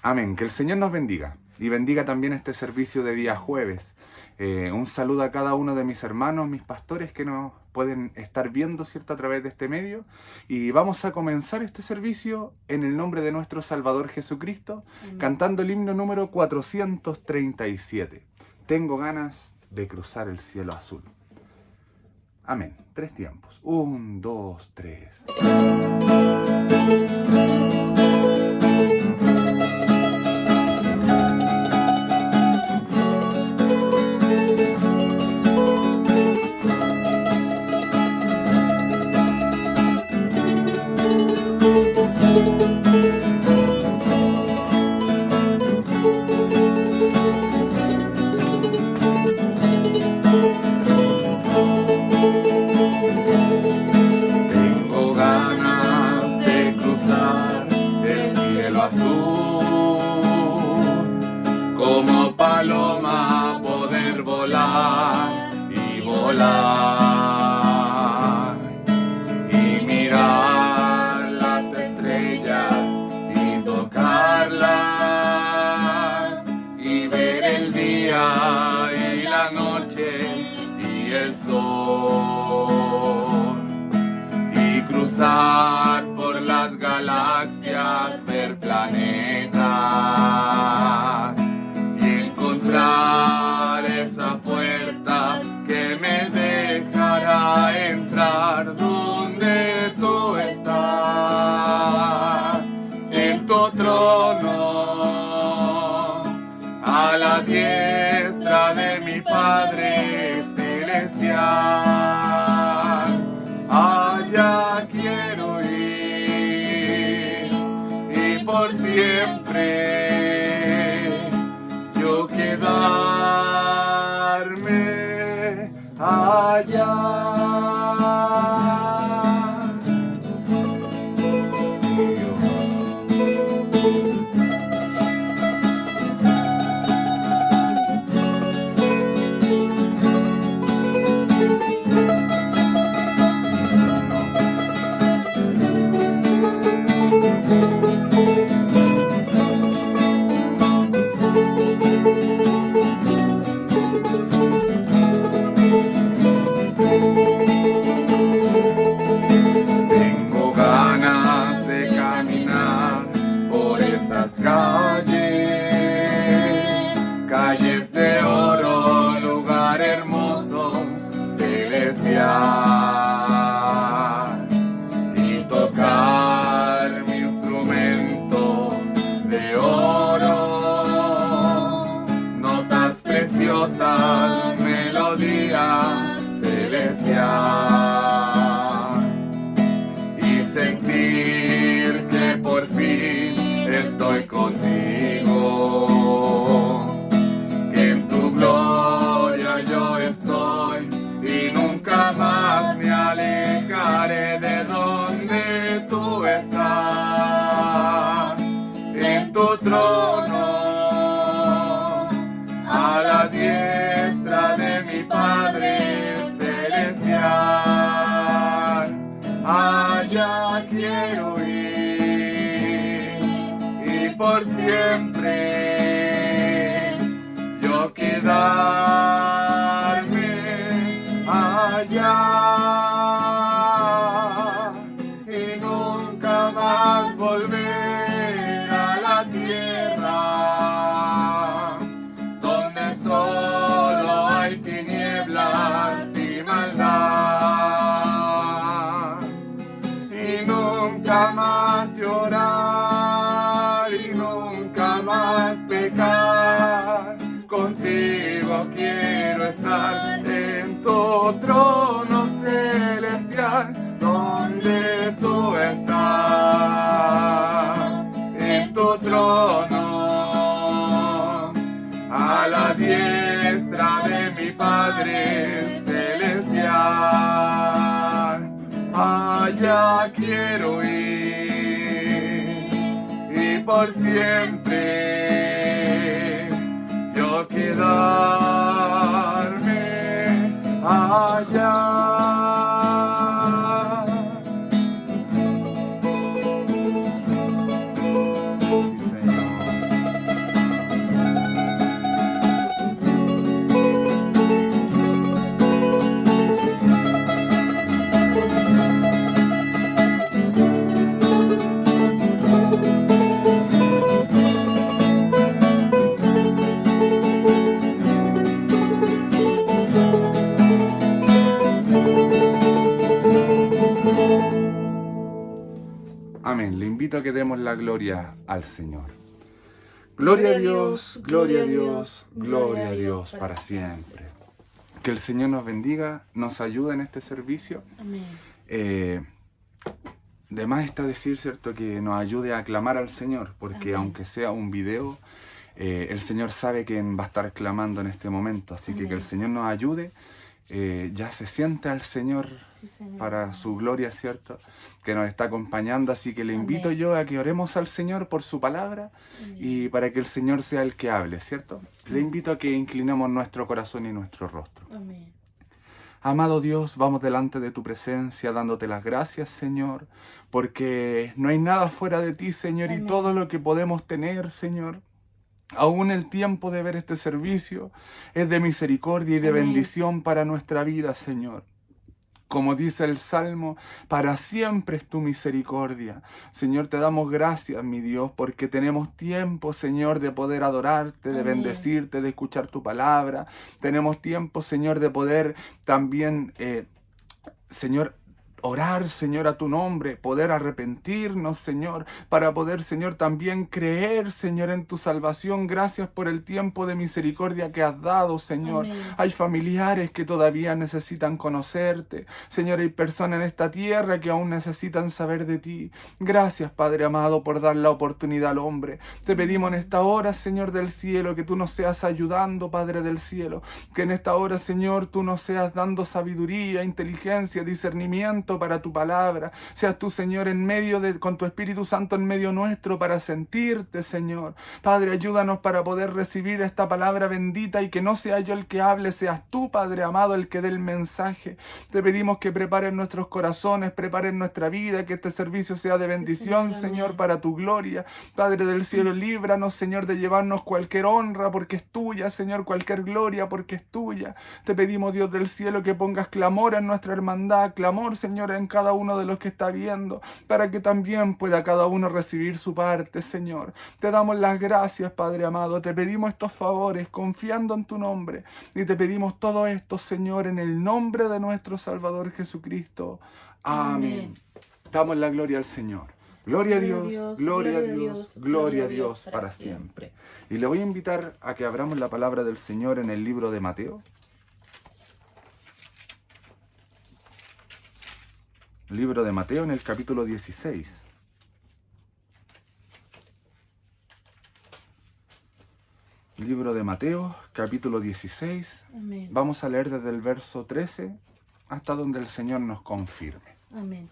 Amén. Que el Señor nos bendiga y bendiga también este servicio de día jueves. Un saludo a cada uno de mis hermanos, mis pastores que nos pueden estar viendo, ¿cierto?, a través de este medio. Y vamos a comenzar este servicio en el nombre de nuestro Salvador Jesucristo, cantando el himno número 437. Tengo ganas de cruzar el cielo azul. Amén. 3 tiempos. 1, 2, 3. Por las galaxias, ver planetas y encontrar esa puerta que me dejará entrar donde tú estás, en tu trono, a la diestra de mi Padre celestial. Allá quiero ir y por siempre yo quedarme allá. Calles de oro, lugar hermoso, celestial, y tocar mi instrumento de oro, notas preciosas, melodía celestial, y sentir que por fin estoy contigo. Yo estoy y nunca más me alejaré de donde tú estás, en tu trono, a la diestra de mi Padre celestial. Allá quiero ir y por siempre yo quedarme allá y nunca más volver a la tierra donde solo hay tinieblas y maldad, y nunca más llorar y nunca más pecar. Contigo quiero estar en tu trono celestial, donde tú estás, en tu trono, a la diestra de mi Padre celestial. Allá quiero ir y por siempre yo quedarme allá. Sí, Señor. gloria al Señor. Gloria a Dios, gloria a Dios, gloria a Dios para siempre. Que el Señor nos bendiga, nos ayude en este servicio. Amén. De más está decir, ¿cierto?, que nos ayude a clamar al Señor, porque Amén. aunque sea un video, el Señor sabe quién va a estar clamando en este momento. Así que el Señor nos ayude. Ya se siente al Señor, Sí, Señor. para su gloria, ¿cierto?, que nos está acompañando. Así que le invito Amén. yo a que oremos al Señor por su palabra y para que el Señor sea el que hable, ¿cierto? Le invito a que inclinemos nuestro corazón y nuestro rostro. Amén. Amado Dios, vamos delante de tu presencia dándote las gracias, Señor, porque no hay nada fuera de ti, Señor, Amén. y todo lo que podemos tener, Señor, aún el tiempo de ver este servicio es de misericordia y de Amén. bendición para nuestra vida, Señor. Como dice el Salmo, para siempre es tu misericordia. Señor, te damos gracias, mi Dios, porque tenemos tiempo, Señor, de poder adorarte, de Amén. bendecirte, de escuchar tu palabra. Tenemos tiempo, Señor, de poder también, Señor, orar, Señor, a tu nombre, poder arrepentirnos, Señor, para poder, Señor, también creer, Señor, en tu salvación. Gracias por el tiempo de misericordia que has dado, Señor. Amén. Hay familiares que todavía necesitan conocerte. Señor, hay personas en esta tierra que aún necesitan saber de ti. Gracias, Padre amado, por dar la oportunidad al hombre. Te pedimos en esta hora, Señor del cielo, que tú nos seas ayudando, Padre del cielo. Que en esta hora, Señor, tú nos seas dando sabiduría, inteligencia, discernimiento para tu palabra. Seas tú, Señor, con tu Espíritu Santo en medio nuestro para sentirte, Señor. Padre, ayúdanos para poder recibir esta palabra bendita y que no sea yo el que hable, seas tú, Padre amado, el que dé el mensaje. Te pedimos que preparen nuestros corazones, preparen nuestra vida, que este servicio sea de bendición, Señor, Señor, amén. para tu gloria. Padre del cielo, líbranos, Señor, de llevarnos cualquier honra porque es tuya, Señor, cualquier gloria porque es tuya. Te pedimos, Dios del cielo, que pongas clamor en nuestra hermandad, clamor, Señor, en cada uno de los que está viendo, para que también pueda cada uno recibir su parte, Señor. Te damos las gracias, Padre amado. Te pedimos estos favores confiando en tu nombre. Y te pedimos todo esto, Señor, en el nombre de nuestro Salvador Jesucristo. Amén. Damos la gloria al Señor. Gloria a Dios, gloria a Dios, gloria a Dios para siempre. Y le voy a invitar a que abramos la palabra del Señor en el libro de Mateo. Libro de Mateo en el capítulo 16. Libro de Mateo, capítulo 16. Amén. Vamos a leer desde el verso 13 hasta donde el Señor nos confirme. Amén.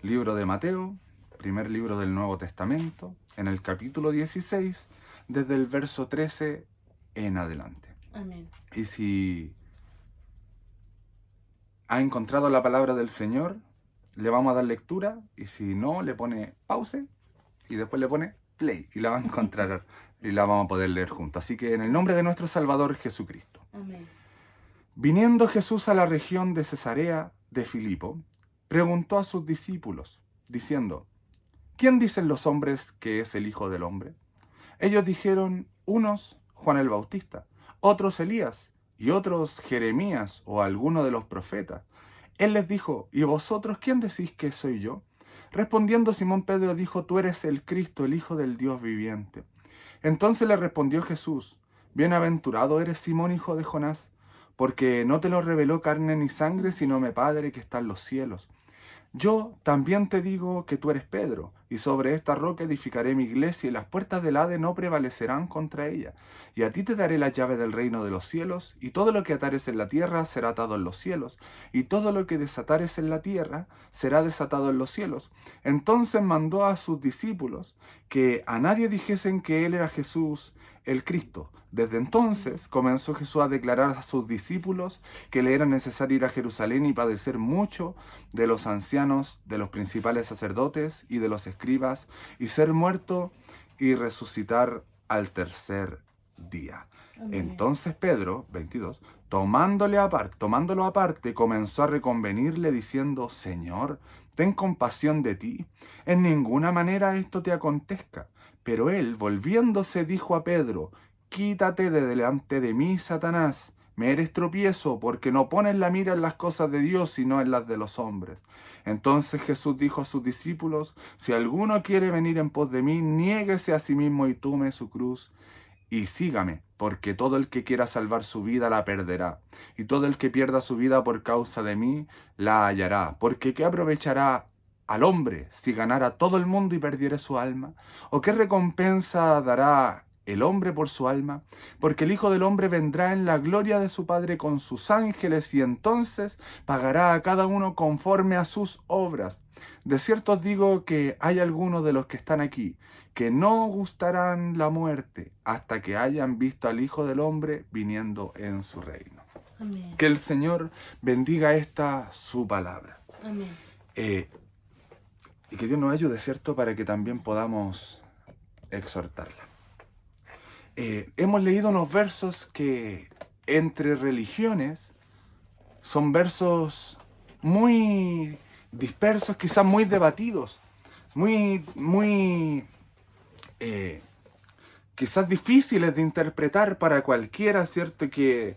Libro de Mateo, primer libro del Nuevo Testamento, en el capítulo 16, desde el verso 13 en adelante. Amén. Y si ha encontrado la palabra del Señor, le vamos a dar lectura, y si no, le pone pause y después le pone play y la va a encontrar y la vamos a poder leer juntos. Así que en el nombre de nuestro Salvador Jesucristo. Amén. Viniendo Jesús a la región de Cesarea de Filipo, preguntó a sus discípulos, diciendo: ¿quién dicen los hombres que es el Hijo del Hombre? Ellos dijeron, unos Juan el Bautista, otros Elías, y otros Jeremías o alguno de los profetas. Él les dijo, ¿y vosotros quién decís que soy yo? Respondiendo Simón Pedro dijo, tú eres el Cristo, el Hijo del Dios viviente. Entonces le respondió Jesús, bienaventurado eres Simón, hijo de Jonás, porque no te lo reveló carne ni sangre, sino mi Padre que está en los cielos. Yo también te digo que tú eres Pedro, y sobre esta roca edificaré mi iglesia, y las puertas del Hades no prevalecerán contra ella. Y a ti te daré la llave del reino de los cielos, y todo lo que atares en la tierra será atado en los cielos, y todo lo que desatares en la tierra será desatado en los cielos. Entonces mandó a sus discípulos que a nadie dijesen que él era Jesús, el Cristo. Desde entonces comenzó Jesús a declarar a sus discípulos que le era necesario ir a Jerusalén y padecer mucho de los ancianos, de los principales sacerdotes y de los escribas, y ser muerto y resucitar al tercer día. Amén. Entonces Pedro, 22, tomándolo aparte, comenzó a reconvenirle diciendo, Señor, ten compasión de ti, en ninguna manera esto te acontezca. Pero él, volviéndose, dijo a Pedro, quítate de delante de mí, Satanás, me eres tropiezo, porque no pones la mira en las cosas de Dios, sino en las de los hombres. Entonces Jesús dijo a sus discípulos, si alguno quiere venir en pos de mí, niéguese a sí mismo y tome su cruz y sígame, porque todo el que quiera salvar su vida la perderá, y todo el que pierda su vida por causa de mí la hallará, porque ¿qué aprovechará al hombre si ganara todo el mundo y perdiere su alma? ¿O qué recompensa dará el hombre por su alma? Porque el Hijo del Hombre vendrá en la gloria de su Padre con sus ángeles, y entonces pagará a cada uno conforme a sus obras. De cierto os digo que hay algunos de los que están aquí que no gustarán la muerte hasta que hayan visto al Hijo del Hombre viniendo en su reino. Amén. Que el Señor bendiga esta su palabra. Amén. Y que Dios nos ayude, ¿cierto?, para que también podamos exhortarla. Hemos leído unos versos que entre religiones son versos muy dispersos, quizás muy debatidos, quizás difíciles de interpretar para cualquiera, ¿cierto?, que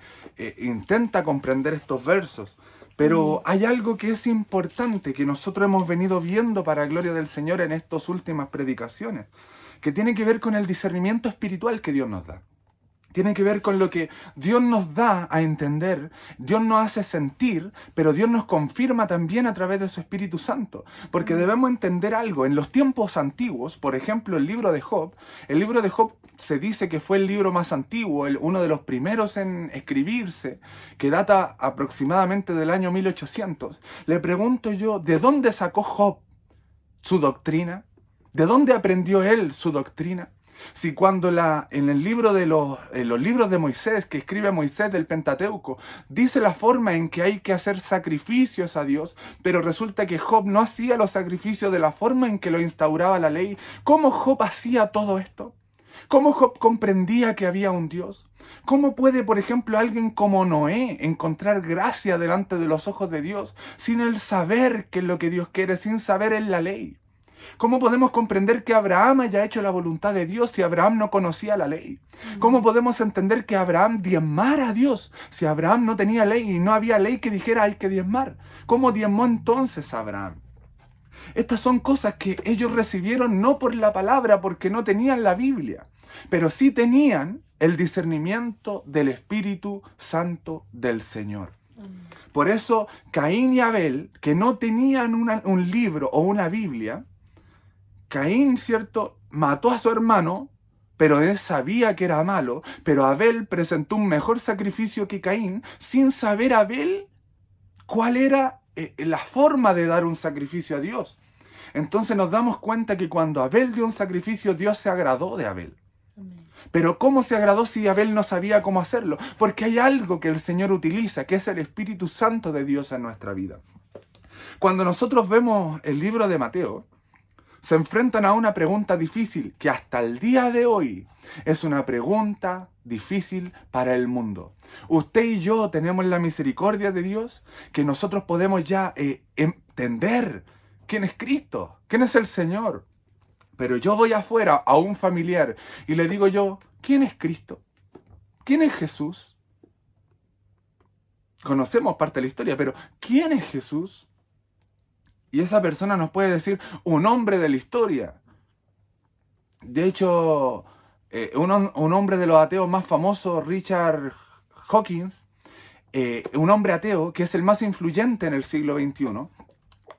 intenta comprender estos versos. Pero hay algo que es importante, que nosotros hemos venido viendo para gloria del Señor en estas últimas predicaciones, que tiene que ver con el discernimiento espiritual que Dios nos da. Tiene que ver con lo que Dios nos da a entender, Dios nos hace sentir, pero Dios nos confirma también a través de su Espíritu Santo. Porque debemos entender algo. En los tiempos antiguos, por ejemplo, el libro de Job se dice que fue el libro más antiguo, uno de los primeros en escribirse, que data aproximadamente del año 1800. Le pregunto yo, ¿de dónde sacó Job su doctrina? ¿De dónde aprendió él su doctrina? Si cuando en el libro de los libros de Moisés, que escribe Moisés del Pentateuco, dice la forma en que hay que hacer sacrificios a Dios, pero resulta que Job no hacía los sacrificios de la forma en que lo instauraba la ley, ¿cómo Job hacía todo esto? ¿Cómo Job comprendía que había un Dios? ¿Cómo puede, por ejemplo, alguien como Noé encontrar gracia delante de los ojos de Dios sin el saber qué es lo que Dios quiere, sin saber en la ley? ¿Cómo podemos comprender que Abraham haya hecho la voluntad de Dios si Abraham no conocía la ley? ¿Cómo podemos entender que Abraham diezmara a Dios si Abraham no tenía ley y no había ley que dijera hay que diezmar? ¿Cómo diezmó entonces Abraham? Estas son cosas que ellos recibieron no por la palabra, porque no tenían la Biblia, pero sí tenían el discernimiento del Espíritu Santo del Señor. Por eso Caín y Abel, que no tenían un libro o una Biblia, Caín, ¿cierto?, mató a su hermano, pero él sabía que era malo, pero Abel presentó un mejor sacrificio que Caín, sin saber Abel cuál era la forma de dar un sacrificio a Dios. Entonces nos damos cuenta que cuando Abel dio un sacrificio, Dios se agradó de Abel. Amén. Pero ¿cómo se agradó si Abel no sabía cómo hacerlo? Porque hay algo que el Señor utiliza, que es el Espíritu Santo de Dios en nuestra vida. Cuando nosotros vemos el libro de Mateo, se enfrentan a una pregunta difícil, que hasta el día de hoy es una pregunta difícil para el mundo. Usted y yo tenemos la misericordia de Dios, que nosotros podemos ya entender quién es Cristo, quién es el Señor. Pero yo voy afuera a un familiar y le digo yo, ¿quién es Cristo? ¿Quién es Jesús? Conocemos parte de la historia, pero ¿quién es Jesús? Y esa persona nos puede decir un hombre de la historia. De hecho, un hombre de los ateos más famosos, Richard Dawkins, un hombre ateo que es el más influyente en el siglo XXI.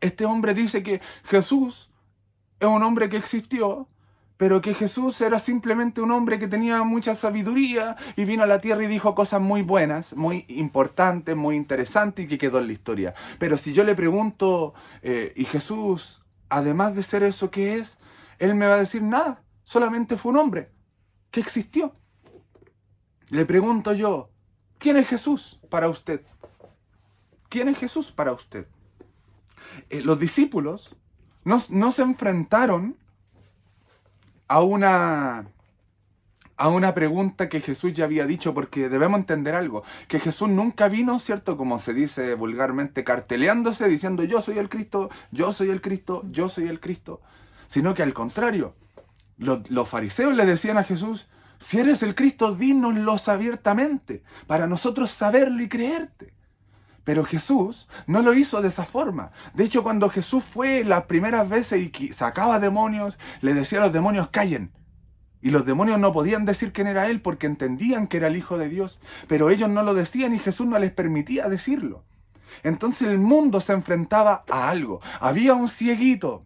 Este hombre dice que Jesús es un hombre que existió, pero que Jesús era simplemente un hombre que tenía mucha sabiduría y vino a la tierra y dijo cosas muy buenas, muy importantes, muy interesantes y que quedó en la historia. Pero si yo le pregunto, ¿y Jesús, además de ser eso, qué es? Él me va a decir nada, solamente fue un hombre que existió. Le pregunto yo, ¿quién es Jesús para usted? ¿Quién es Jesús para usted? Los discípulos no se enfrentaron a una pregunta que Jesús ya había dicho, porque debemos entender algo, que Jesús nunca vino, ¿cierto?, como se dice vulgarmente, carteleándose, diciendo yo soy el Cristo, yo soy el Cristo, yo soy el Cristo, sino que al contrario, los fariseos le decían a Jesús, Si eres el Cristo, dínoslo abiertamente, para nosotros saberlo y creerte. Pero Jesús no lo hizo de esa forma. De hecho, cuando Jesús fue las primeras veces y sacaba demonios, le decía a los demonios, callen. Y los demonios no podían decir quién era él porque entendían que era el Hijo de Dios. Pero ellos no lo decían y Jesús no les permitía decirlo. Entonces el mundo se enfrentaba a algo. Había un cieguito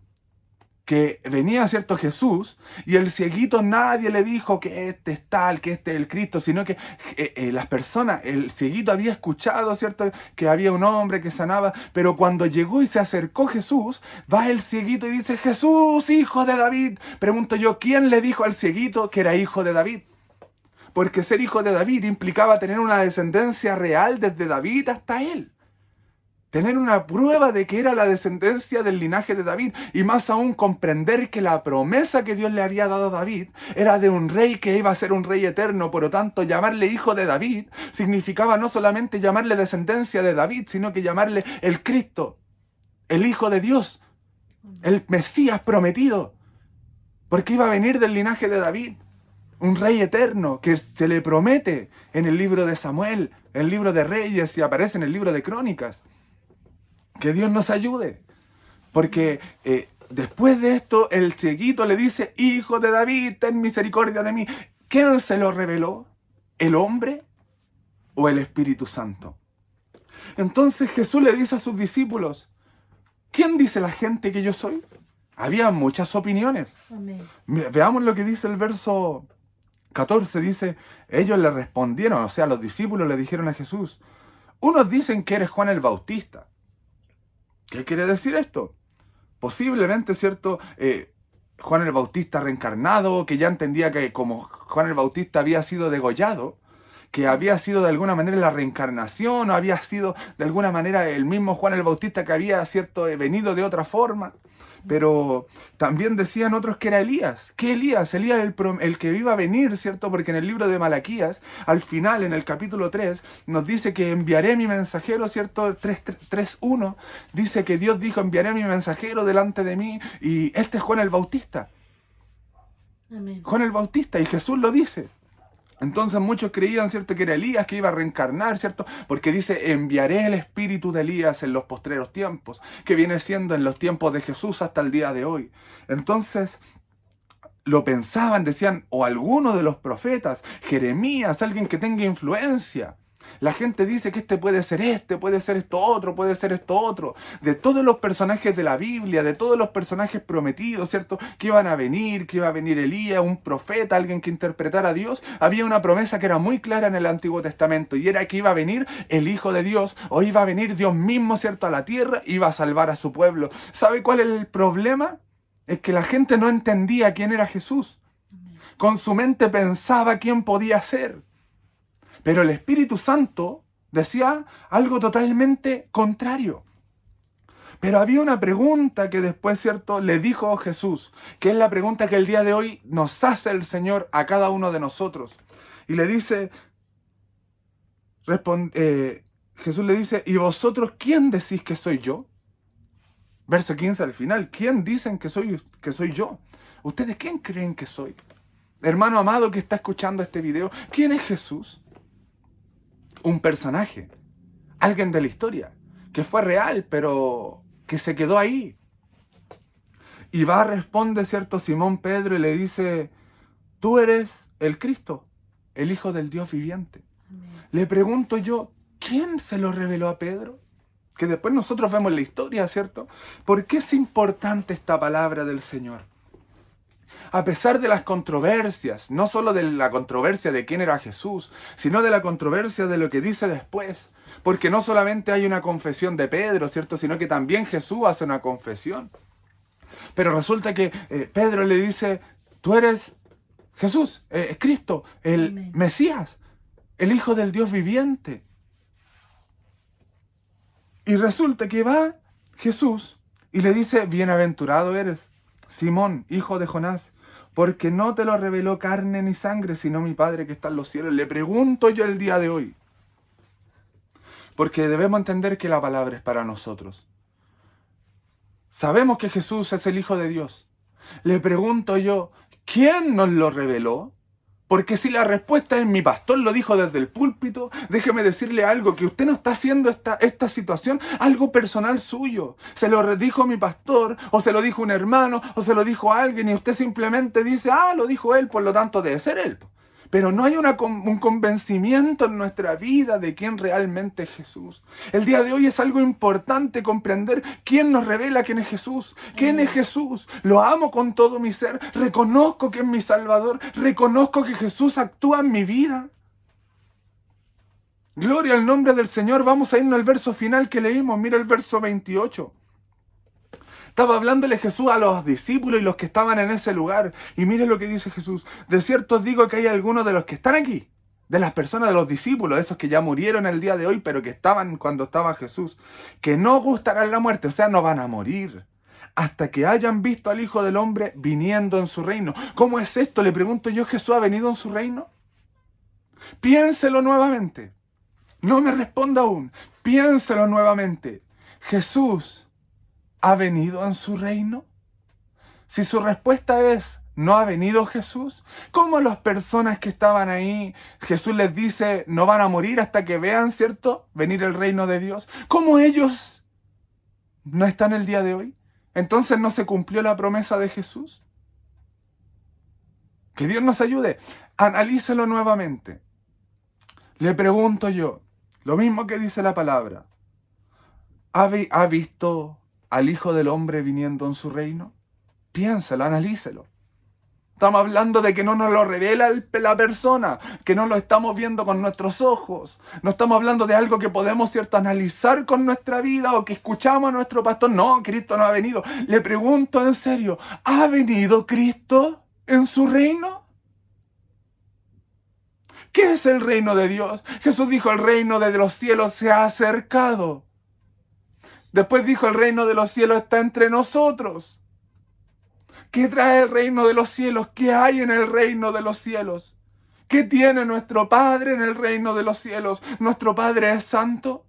que venía, ¿cierto?, Jesús, y el cieguito nadie le dijo que este es tal, que este es el Cristo, sino que las personas, el cieguito había escuchado, ¿cierto?, que había un hombre que sanaba, pero cuando llegó y se acercó Jesús, va el cieguito y dice, Jesús, hijo de David. Pregunto yo, ¿quién le dijo al cieguito que era hijo de David? Porque ser hijo de David implicaba tener una descendencia real desde David hasta él. Tener una prueba de que era la descendencia del linaje de David y más aún comprender que la promesa que Dios le había dado a David era de un rey que iba a ser un rey eterno. Por lo tanto, llamarle hijo de David significaba no solamente llamarle descendencia de David, sino que llamarle el Cristo, el Hijo de Dios, el Mesías prometido, porque iba a venir del linaje de David. Un rey eterno que se le promete en el libro de Samuel, en el libro de Reyes y aparece en el libro de Crónicas. Que Dios nos ayude, porque después de esto el cieguito le dice, hijo de David, ten misericordia de mí. ¿Quién se lo reveló? ¿El hombre o el Espíritu Santo? Entonces Jesús le dice a sus discípulos, ¿quién dice la gente que yo soy? Había muchas opiniones. Amén. Veamos lo que dice el verso 14, dice, ellos le respondieron, o sea, los discípulos le dijeron a Jesús, unos dicen que eres Juan el Bautista. ¿Qué quiere decir esto? Posiblemente, ¿cierto? Juan el Bautista reencarnado, que ya entendía que como Juan el Bautista había sido degollado, que había sido de alguna manera la reencarnación, o había sido de alguna manera el mismo Juan el Bautista que había, ¿cierto?, venido de otra forma. Pero también decían otros que era Elías. ¿Qué Elías? Elías el que iba a venir, ¿cierto? Porque en el libro de Malaquías, al final, en el capítulo 3, nos dice que enviaré mi mensajero, ¿cierto? 3:1, dice que Dios dijo, enviaré mi mensajero delante de mí, y este es Juan el Bautista. Amén. Juan el Bautista, y Jesús lo dice. Entonces muchos creían, ¿cierto?, que era Elías, que iba a reencarnar, ¿cierto? Porque dice, enviaré el espíritu de Elías en los postreros tiempos, que viene siendo en los tiempos de Jesús hasta el día de hoy. Entonces lo pensaban, decían, o alguno de los profetas, Jeremías, alguien que tenga influencia. La gente dice que puede ser esto otro, puede ser esto otro. De todos los personajes de la Biblia, de todos los personajes prometidos, ¿cierto?, que iban a venir, que iba a venir Elías, un profeta, alguien que interpretara a Dios. Había una promesa que era muy clara en el Antiguo Testamento y era que iba a venir el Hijo de Dios, o iba a venir Dios mismo, ¿cierto?, a la tierra, iba a salvar a su pueblo. ¿Sabe cuál es el problema? Es que la gente no entendía quién era Jesús. Con su mente pensaba quién podía ser. Pero el Espíritu Santo decía algo totalmente contrario. Pero había una pregunta que después, ¿cierto?, le dijo Jesús, que es la pregunta que el día de hoy nos hace el Señor a cada uno de nosotros. Y le dice, Jesús le dice, ¿y vosotros quién decís que soy yo? Verso 15 al final, ¿quién dicen que soy yo? ¿Ustedes quién creen que soy? Hermano amado que está escuchando este video, ¿quién es Jesús? Un personaje, alguien de la historia, que fue real, pero que se quedó ahí. Y responde, ¿cierto?, Simón Pedro y le dice, tú eres el Cristo, el Hijo del Dios viviente. Amén. Le pregunto yo, ¿quién se lo reveló a Pedro? Que después nosotros vemos la historia, ¿cierto? ¿Por qué es importante esta palabra del Señor? A pesar de las controversias, no solo de la controversia de quién era Jesús, sino de la controversia de lo que dice después. Porque no solamente hay una confesión de Pedro, ¿cierto?, sino que también Jesús hace una confesión. Pero resulta que Pedro le dice, tú eres Jesús, Cristo, el Amén. Mesías, el Hijo del Dios viviente. Y resulta que va Jesús y le dice, bienaventurado eres, Simón, hijo de Jonás, porque no te lo reveló carne ni sangre, sino mi Padre que está en los cielos. Le pregunto yo el día de hoy, porque debemos entender que la palabra es para nosotros. Sabemos que Jesús es el Hijo de Dios. Le pregunto yo, ¿quién nos lo reveló? Porque si la respuesta es mi pastor lo dijo desde el púlpito, déjeme decirle algo, que usted no está haciendo esta situación algo personal suyo. Se lo dijo mi pastor, o se lo dijo un hermano, o se lo dijo alguien, y usted simplemente dice, lo dijo él, por lo tanto debe ser él. Pero no hay un convencimiento en nuestra vida de quién realmente es Jesús. El día de hoy es algo importante comprender quién nos revela quién es Jesús. ¿Quién es Jesús? Lo amo con todo mi ser. Reconozco que es mi Salvador. Reconozco que Jesús actúa en mi vida. Gloria al nombre del Señor. Vamos a irnos al verso final que leímos. Mira el verso 28. Estaba hablándole Jesús a los discípulos y los que estaban en ese lugar. Y mire lo que dice Jesús. De cierto os digo que hay algunos de los que están aquí, de las personas, de los discípulos, esos que ya murieron el día de hoy, pero que estaban cuando estaba Jesús, que no gustarán la muerte, o sea, no van a morir, hasta que hayan visto al Hijo del Hombre viniendo en su reino. ¿Cómo es esto? Le pregunto yo, ¿Jesús ha venido en su reino? Piénselo nuevamente. No me responda aún. Piénselo nuevamente. Jesús ¿ha venido en su reino? Si su respuesta es, ¿no ha venido Jesús? ¿Cómo las personas que estaban ahí, Jesús les dice, no van a morir hasta que vean, ¿cierto?, venir el reino de Dios? ¿Cómo ellos no están el día de hoy? ¿Entonces no se cumplió la promesa de Jesús? Que Dios nos ayude. Analícelo nuevamente. Le pregunto yo, lo mismo que dice la palabra. ¿Ha visto al Hijo del Hombre viniendo en su reino? Piénselo, analícelo. Estamos hablando de que no nos lo revela la persona, que no lo estamos viendo con nuestros ojos. No estamos hablando de algo que podemos, ¿cierto?, analizar con nuestra vida o que escuchamos a nuestro pastor. No, Cristo no ha venido. Le pregunto en serio, ¿ha venido Cristo en su reino? ¿Qué es el reino de Dios? Jesús dijo, el reino de los cielos se ha acercado. Después dijo, el reino de los cielos está entre nosotros. ¿Qué trae el reino de los cielos? ¿Qué hay en el reino de los cielos? ¿Qué tiene nuestro Padre en el reino de los cielos? ¿Nuestro Padre es santo?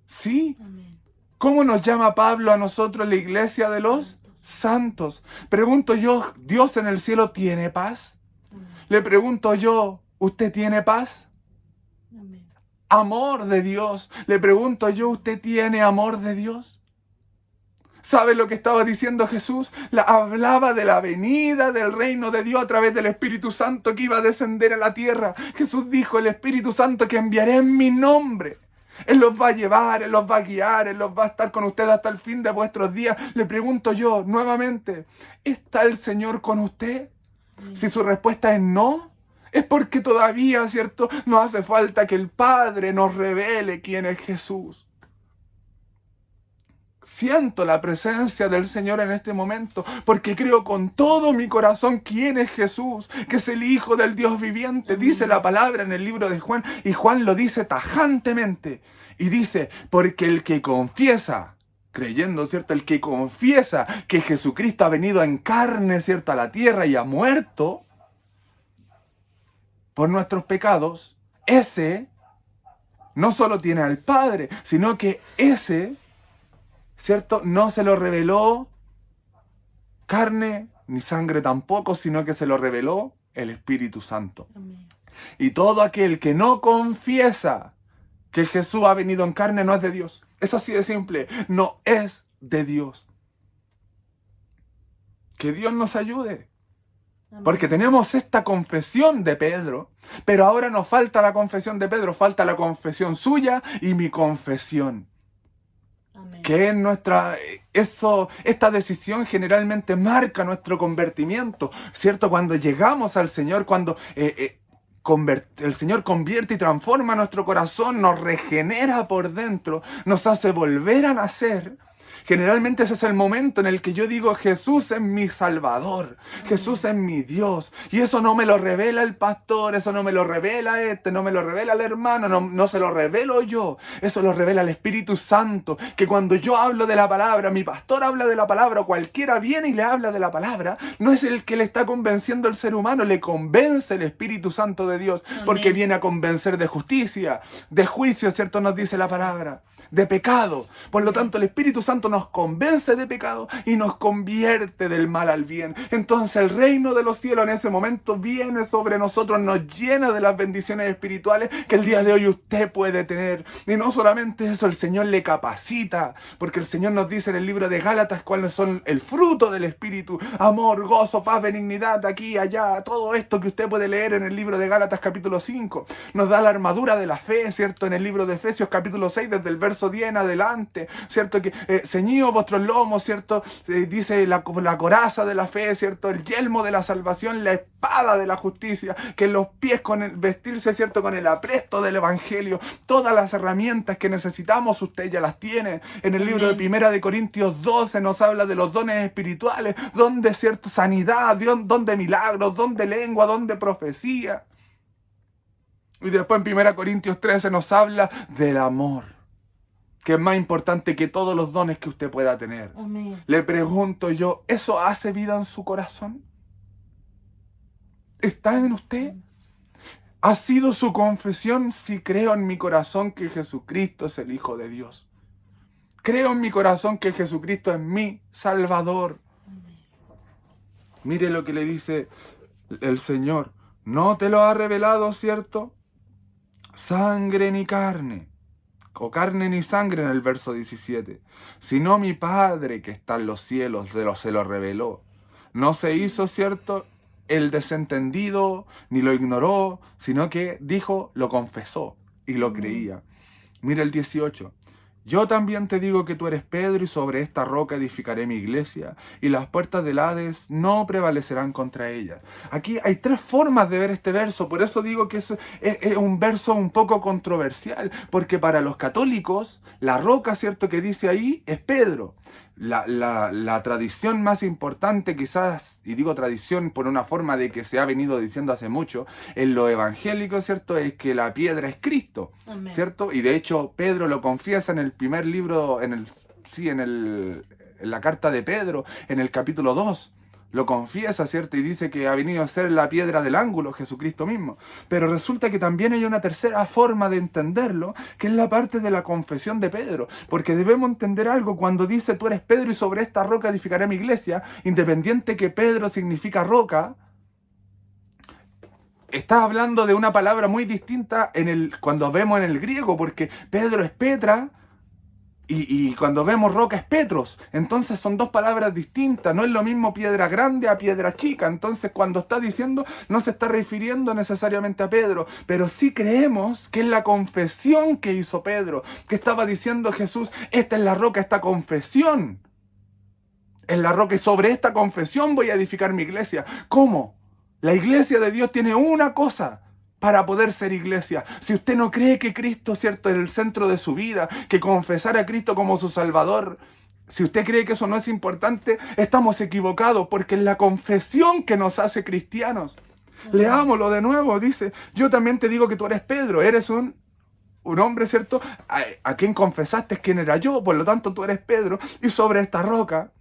Sí. Amén. ¿Cómo nos llama Pablo a nosotros la iglesia de los santos? Pregunto yo, ¿Dios en el cielo tiene paz? Amén. Le pregunto yo, ¿usted tiene paz? Amén. Amor de Dios. Le pregunto yo, ¿usted tiene amor de Dios? ¿Sabe lo que estaba diciendo Jesús? Hablaba de la venida del reino de Dios a través del Espíritu Santo que iba a descender a la tierra. Jesús dijo, el Espíritu Santo que enviaré en mi nombre. Él los va a llevar, Él los va a guiar, Él los va a estar con ustedes hasta el fin de vuestros días. Le pregunto yo nuevamente, ¿está el Señor con usted? Si su respuesta es no, es porque todavía, ¿cierto?, nos hace falta que el Padre nos revele quién es Jesús. Siento la presencia del Señor en este momento, porque creo con todo mi corazón quién es Jesús, que es el Hijo del Dios viviente. Dice la palabra en el libro de Juan, y Juan lo dice tajantemente. Y dice, porque el que confiesa, creyendo, ¿cierto?, el que confiesa que Jesucristo ha venido en carne, ¿cierto?, a la tierra y ha muerto por nuestros pecados, ese no solo tiene al Padre, sino que ese, ¿cierto?, no se lo reveló carne ni sangre tampoco, sino que se lo reveló el Espíritu Santo. Amén. Y todo aquel que no confiesa que Jesús ha venido en carne no es de Dios. Es así de simple, no es de Dios. Que Dios nos ayude. Amén. Porque tenemos esta confesión de Pedro, pero ahora nos falta la confesión de Pedro, falta la confesión suya y mi confesión. Amén. Que es esta decisión generalmente marca nuestro convertimiento, ¿cierto? Cuando llegamos al Señor, cuando el Señor convierte y transforma nuestro corazón, nos regenera por dentro, nos hace volver a nacer. Generalmente ese es el momento en el que yo digo, Jesús es mi Salvador, Jesús es mi Dios. Y eso no me lo revela el pastor, eso no me lo revela no me lo revela el hermano, no se lo revelo yo. Eso lo revela el Espíritu Santo, que cuando yo hablo de la palabra, mi pastor habla de la palabra, o cualquiera viene y le habla de la palabra, no es el que le está convenciendo al ser humano, le convence el Espíritu Santo de Dios, porque Amén. viene a convencer de justicia, de juicio, ¿cierto? Nos dice la palabra. de pecado. Por lo tanto, el Espíritu Santo nos convence de pecado y nos convierte del mal al bien. Entonces el reino de los cielos en ese momento viene sobre nosotros, nos llena de las bendiciones espirituales que el día de hoy usted puede tener. Y no solamente eso, el Señor le capacita, porque el Señor nos dice en el libro de Gálatas cuáles son el fruto del Espíritu: amor, gozo, paz, benignidad, aquí, allá, todo esto que usted puede leer en el libro de Gálatas capítulo 5. Nos da la armadura de la fe, ¿cierto? En el libro de Efesios capítulo 6, desde el verso 10 en adelante, ¿cierto? Que ceñidos vuestros lomos, ¿cierto? Dice la coraza de la fe, ¿cierto? El yelmo de la salvación, la espada de la justicia, que en los pies vestirse, ¿cierto? Con el apresto del Evangelio. Todas las herramientas que necesitamos usted ya las tiene. En el libro de Primera de Corintios 12 nos habla de los dones espirituales, don de, ¿cierto? Sanidad, don de milagros, don de lengua, don de profecía. Y después en 1 Corintios 13 nos habla del amor, que es más importante que todos los dones que usted pueda tener. Amén. Le pregunto yo, ¿eso hace vida en su corazón? ¿Está en usted? ¿Ha sido su confesión? Si creo en mi corazón que Jesucristo es el Hijo de Dios. Creo en mi corazón que Jesucristo es mi Salvador. Mire lo que le dice el Señor. No te lo ha revelado, ¿cierto? Sangre ni carne, o carne ni sangre en el verso 17, sino mi Padre que está en los cielos se lo reveló. No se hizo, ¿cierto?, el desentendido, ni lo ignoró, sino que dijo, lo confesó y lo creía. Mira el 18. Yo también te digo que tú eres Pedro y sobre esta roca edificaré mi iglesia y las puertas del Hades no prevalecerán contra ella. Aquí hay tres formas de ver este verso, por eso digo que es un verso un poco controversial, porque para los católicos la roca, ¿cierto?, que dice ahí es Pedro. La tradición más importante quizás, y digo tradición por una forma de que se ha venido diciendo hace mucho, en lo evangélico, ¿cierto?, es que la piedra es Cristo, Amén. ¿cierto? Y de hecho Pedro lo confiesa en el primer libro, en la carta de Pedro, en el capítulo 2. Lo confiesa, ¿cierto? Y dice que ha venido a ser la piedra del ángulo, Jesucristo mismo. Pero resulta que también hay una tercera forma de entenderlo, que es la parte de la confesión de Pedro. Porque debemos entender algo cuando dice, tú eres Pedro y sobre esta roca edificaré mi iglesia, independiente que Pedro significa roca, está hablando de una palabra muy distinta cuando vemos en el griego, porque Pedro es Petra, y cuando vemos roca es Petros. Entonces son dos palabras distintas. No es lo mismo piedra grande a piedra chica. Entonces cuando está diciendo no se está refiriendo necesariamente a Pedro. Pero sí creemos que es la confesión que hizo Pedro. Que estaba diciendo Jesús, esta es la roca, esta confesión. Es la roca y sobre esta confesión voy a edificar mi iglesia. ¿Cómo? La iglesia de Dios tiene una cosa para poder ser iglesia. Si usted no cree que Cristo, ¿cierto?, es el centro de su vida, que confesar a Cristo como su Salvador, si usted cree que eso no es importante, estamos equivocados, porque es la confesión que nos hace cristianos. Leámoslo de nuevo, dice, yo también te digo que tú eres Pedro, eres un hombre, ¿cierto?, a quien confesaste quién era yo, por lo tanto tú eres Pedro, y sobre esta roca,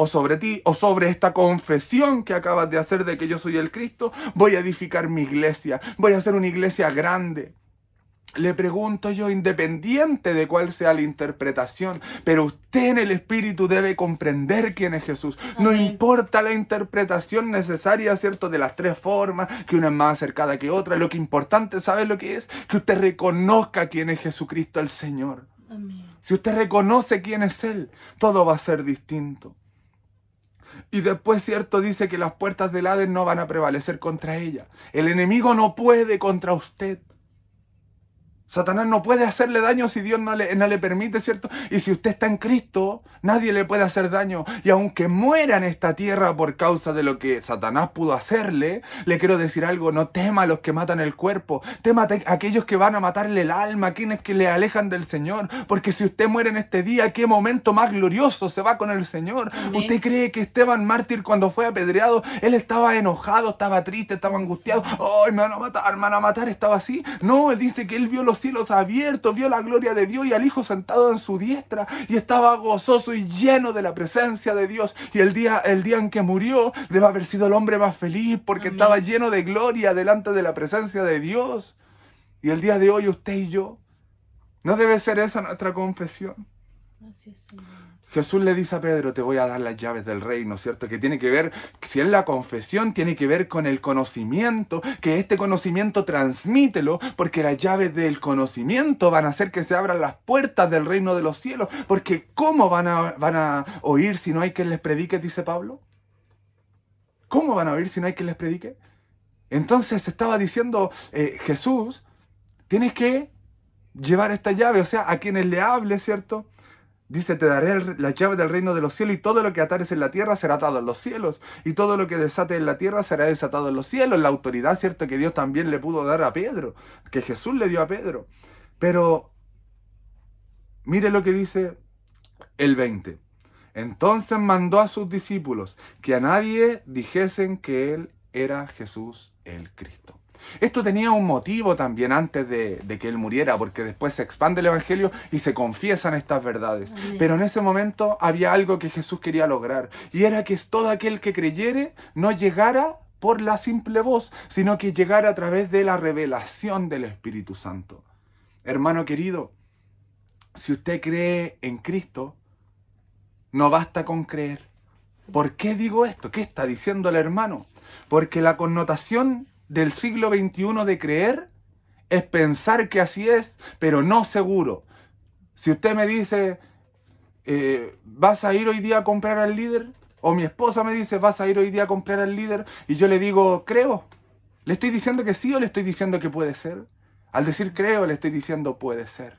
o sobre ti, o sobre esta confesión que acabas de hacer de que yo soy el Cristo, voy a edificar mi iglesia, voy a hacer una iglesia grande. Le pregunto yo, independiente de cuál sea la interpretación, pero usted en el Espíritu debe comprender quién es Jesús. No Amén. importa la interpretación necesaria, ¿cierto?, de las tres formas, que una es más acercada que otra. Lo que importante, ¿sabe lo que es? Que usted reconozca quién es Jesucristo el Señor. Amén. Si usted reconoce quién es Él, todo va a ser distinto. Y después, ¿cierto?, dice que las puertas del Hades no van a prevalecer contra ella. El enemigo no puede contra usted. Satanás no puede hacerle daño si Dios no le permite, ¿cierto? Y si usted está en Cristo, nadie le puede hacer daño. Y aunque muera en esta tierra por causa de lo que Satanás pudo hacerle, le quiero decir algo, no tema a los que matan el cuerpo, tema a aquellos que van a matarle el alma, a quienes que le alejan del Señor. Porque si usted muere en este día, ¿qué momento más glorioso se va con el Señor? Amén. ¿Usted cree que Esteban mártir cuando fue apedreado, él estaba enojado, estaba triste, estaba angustiado? ¡Ay, me van a matar! Estaba así. No, él dice que él vio los cielos abiertos, vio la gloria de Dios y al Hijo sentado en su diestra y estaba gozoso y lleno de la presencia de Dios. Y el día en que murió debe haber sido el hombre más feliz porque Amén. estaba lleno de gloria delante de la presencia de Dios. Y el día de hoy usted y yo ¿No debe ser esa nuestra confesión? Así es, Señor. Jesús le dice a Pedro, te voy a dar las llaves del reino, ¿cierto? Que tiene que ver, si es la confesión, tiene que ver con el conocimiento, que este conocimiento transmítelo, porque las llaves del conocimiento van a hacer que se abran las puertas del reino de los cielos, porque ¿cómo van a oír si no hay quien les predique, dice Pablo? ¿Cómo van a oír si no hay quien les predique? Entonces estaba diciendo Jesús, tienes que llevar esta llave, o sea, a quienes le hable, ¿cierto? Dice, te daré las llaves del reino de los cielos, y todo lo que atares en la tierra será atado en los cielos, y todo lo que desates en la tierra será desatado en los cielos. La autoridad, ¿cierto?, que Dios también le pudo dar a Pedro, que Jesús le dio a Pedro. Pero mire lo que dice el 20. Entonces mandó a sus discípulos que a nadie dijesen que él era Jesús el Cristo. Esto tenía un motivo también antes de que él muriera, porque después se expande el evangelio y se confiesan estas verdades. Amén. Pero en ese momento había algo que Jesús quería lograr, y era que todo aquel que creyere no llegara por la simple voz, sino que llegara a través de la revelación del Espíritu Santo. Hermano querido, si usted cree en Cristo, no basta con creer. ¿Por qué digo esto? ¿Qué está diciendo el hermano? Porque la connotación del siglo XXI de creer es pensar que así es, pero no seguro. Si usted me dice, ¿vas a ir hoy día a comprar al líder? O mi esposa me dice, ¿vas a ir hoy día a comprar al líder? Y yo le digo, creo. ¿Le estoy diciendo que sí o le estoy diciendo que puede ser? Al decir creo, le estoy diciendo puede ser.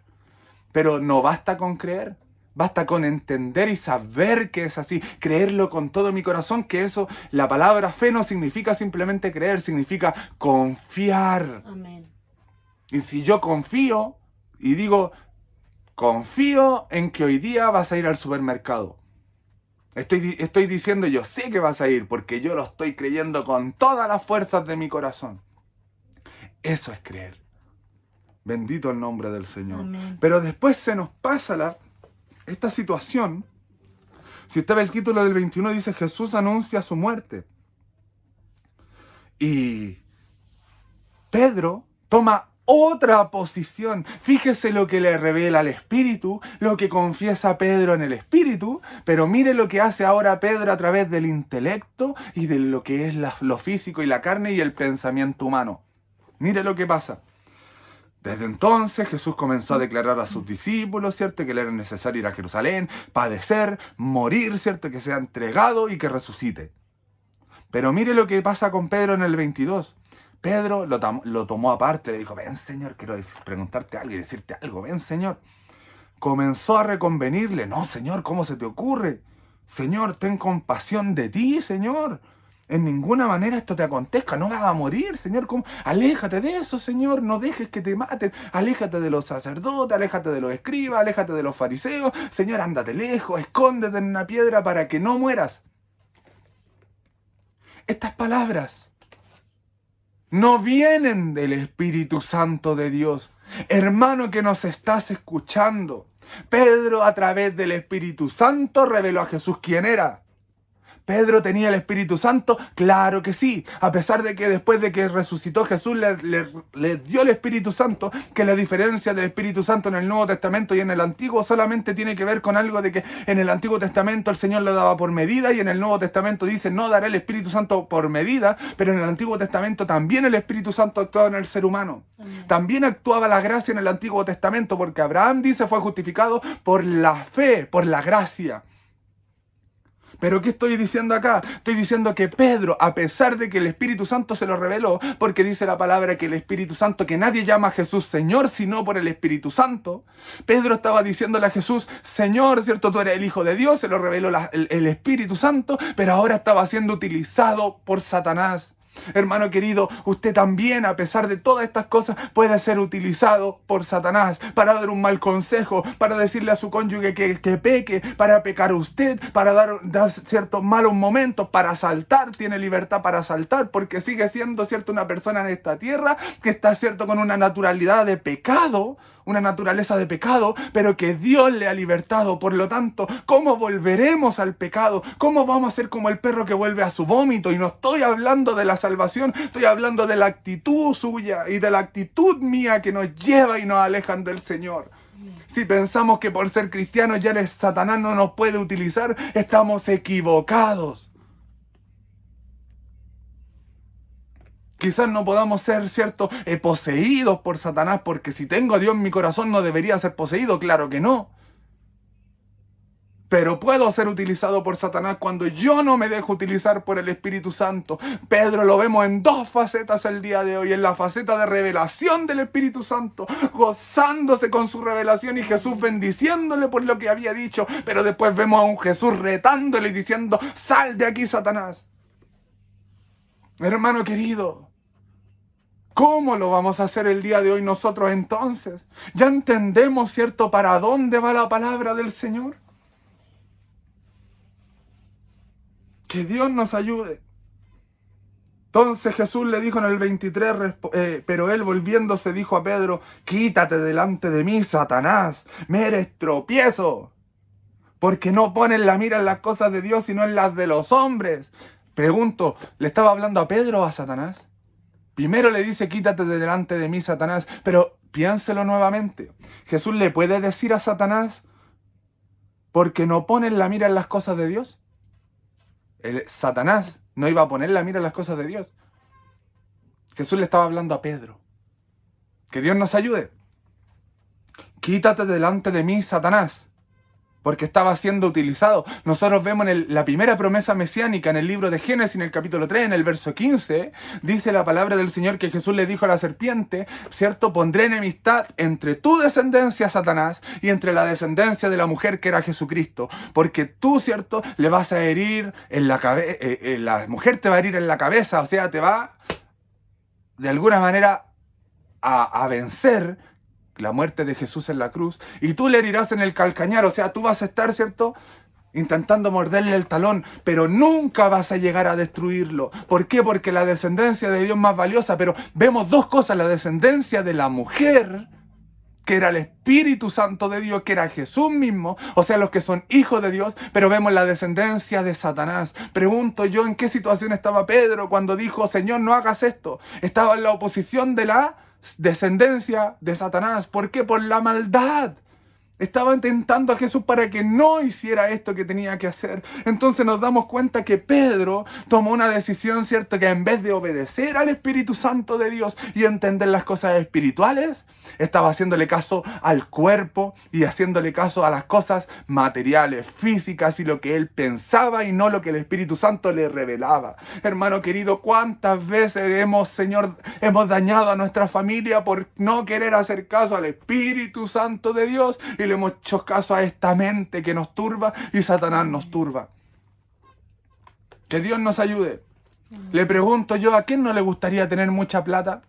Pero no basta con creer. Basta con entender y saber que es así, creerlo con todo mi corazón, que eso, la palabra fe no significa simplemente creer, significa confiar. Amén. Y si yo confío y digo, confío en que hoy día vas a ir al supermercado. Estoy diciendo, yo sé que vas a ir porque yo lo estoy creyendo con todas las fuerzas de mi corazón. Eso es creer. Bendito el nombre del Señor. Amén. Pero después se nos pasa esta situación. Si usted ve el título del 21, dice Jesús anuncia su muerte. Y Pedro toma otra posición. Fíjese lo que le revela el Espíritu, lo que confiesa Pedro en el Espíritu, pero mire lo que hace ahora Pedro a través del intelecto y de lo que es lo físico y la carne y el pensamiento humano. Mire lo que pasa. Desde entonces Jesús comenzó a declarar a sus discípulos, ¿cierto?, que le era necesario ir a Jerusalén, padecer, morir, ¿cierto?, que sea entregado y que resucite. Pero mire lo que pasa con Pedro en el 22. Pedro lo tomó aparte, le dijo, ven Señor, quiero preguntarte algo y decirte algo, ven Señor. Comenzó a reconvenirle, no Señor, ¿cómo se te ocurre? Señor, ten compasión de ti, Señor. En ninguna manera esto te acontezca, no vas a morir, Señor. ¿Cómo? Aléjate de eso, Señor, no dejes que te maten. Aléjate de los sacerdotes, aléjate de los escribas, aléjate de los fariseos. Señor, ándate lejos, escóndete en una piedra para que no mueras. Estas palabras no vienen del Espíritu Santo de Dios. Hermano que nos estás escuchando, Pedro a través del Espíritu Santo reveló a Jesús quién era. ¿Pedro tenía el Espíritu Santo? Claro que sí. A pesar de que después de que resucitó Jesús le dio el Espíritu Santo, que la diferencia del Espíritu Santo en el Nuevo Testamento y en el Antiguo solamente tiene que ver con algo de que en el Antiguo Testamento el Señor lo daba por medida y en el Nuevo Testamento dice no daré el Espíritu Santo por medida, pero en el Antiguo Testamento también el Espíritu Santo actuaba en el ser humano. Amén. También actuaba la gracia en el Antiguo Testamento, porque Abraham dice fue justificado por la fe, por la gracia. ¿Pero qué estoy diciendo acá? Estoy diciendo que Pedro, a pesar de que el Espíritu Santo se lo reveló, porque dice la palabra que el Espíritu Santo, que nadie llama a Jesús Señor, sino por el Espíritu Santo, Pedro estaba diciéndole a Jesús, Señor, ¿cierto? Tú eres el Hijo de Dios, se lo reveló el Espíritu Santo, pero ahora estaba siendo utilizado por Satanás. Hermano querido, usted también, a pesar de todas estas cosas, puede ser utilizado por Satanás para dar un mal consejo, para decirle a su cónyuge que peque, para pecar usted, para dar ciertos malos momentos, para asaltar. Tiene libertad para asaltar porque sigue siendo, cierto, una persona en esta tierra que está, cierto, con una naturalidad de pecado, una naturaleza de pecado, pero que Dios le ha libertado. Por lo tanto, ¿cómo volveremos al pecado? ¿Cómo vamos a ser como el perro que vuelve a su vómito? Y no estoy hablando de la salvación, estoy hablando de la actitud suya y de la actitud mía que nos lleva y nos alejan del Señor. Si pensamos que por ser cristianos ya Satanás no nos puede utilizar, estamos equivocados. Quizás no podamos ser, ¿cierto?, poseídos por Satanás, porque si tengo a Dios en mi corazón no debería ser poseído, claro que no. Pero puedo ser utilizado por Satanás cuando yo no me dejo utilizar por el Espíritu Santo. Pedro lo vemos en dos facetas el día de hoy. En la faceta de revelación del Espíritu Santo, gozándose con su revelación y Jesús bendiciéndole por lo que había dicho. Pero después vemos a un Jesús retándole y diciendo, sal de aquí, Satanás. Hermano querido, ¿cómo lo vamos a hacer el día de hoy nosotros entonces? ¿Ya entendemos, cierto, para dónde va la palabra del Señor? Que Dios nos ayude. Entonces Jesús le dijo en el 23, pero él volviéndose dijo a Pedro, quítate delante de mí, Satanás, me eres tropiezo, porque no pones la mira en las cosas de Dios, sino en las de los hombres. Pregunto, ¿le estaba hablando a Pedro o a Satanás? Primero le dice, quítate delante de mí, Satanás, pero piénselo nuevamente. ¿Jesús le puede decir a Satanás, porque no pones la mira en las cosas de Dios? Satanás no iba a poner la mira en las cosas de Dios. Jesús le estaba hablando a Pedro. Que Dios nos ayude. Quítate delante de mí, Satanás, porque estaba siendo utilizado. Nosotros vemos en la primera promesa mesiánica en el libro de Génesis, en el capítulo 3, en el verso 15, dice la palabra del Señor que Jesús le dijo a la serpiente, ¿cierto? Pondré enemistad entre tu descendencia, Satanás, y entre la descendencia de la mujer que era Jesucristo, porque tú, ¿cierto?, le vas a herir en la cabeza, la mujer te va a herir en la cabeza, o sea, te va de alguna manera a vencer la muerte de Jesús en la cruz, y tú le herirás en el calcañar, o sea, tú vas a estar, ¿cierto?, intentando morderle el talón, pero nunca vas a llegar a destruirlo. ¿Por qué? Porque la descendencia de Dios es más valiosa, pero vemos dos cosas, la descendencia de la mujer, que era el Espíritu Santo de Dios, que era Jesús mismo, o sea, los que son hijos de Dios, pero vemos la descendencia de Satanás. Pregunto yo, ¿en qué situación estaba Pedro cuando dijo, Señor, no hagas esto? Estaba en la oposición de la descendencia de Satanás. ¿Por qué? Por la maldad. Estaba tentando a Jesús para que no hiciera esto que tenía que hacer. Entonces nos damos cuenta que Pedro tomó una decisión, ¿cierto? Que en vez de obedecer al Espíritu Santo de Dios y entender las cosas espirituales, estaba haciéndole caso al cuerpo y haciéndole caso a las cosas materiales, físicas y lo que él pensaba y no lo que el Espíritu Santo le revelaba. Hermano querido, ¿cuántas veces hemos dañado a nuestra familia por no querer hacer caso al Espíritu Santo de Dios y le hemos hecho caso a esta mente que nos turba y Satanás nos turba? Que Dios nos ayude. Le pregunto yo, ¿a quién no le gustaría tener mucha plata?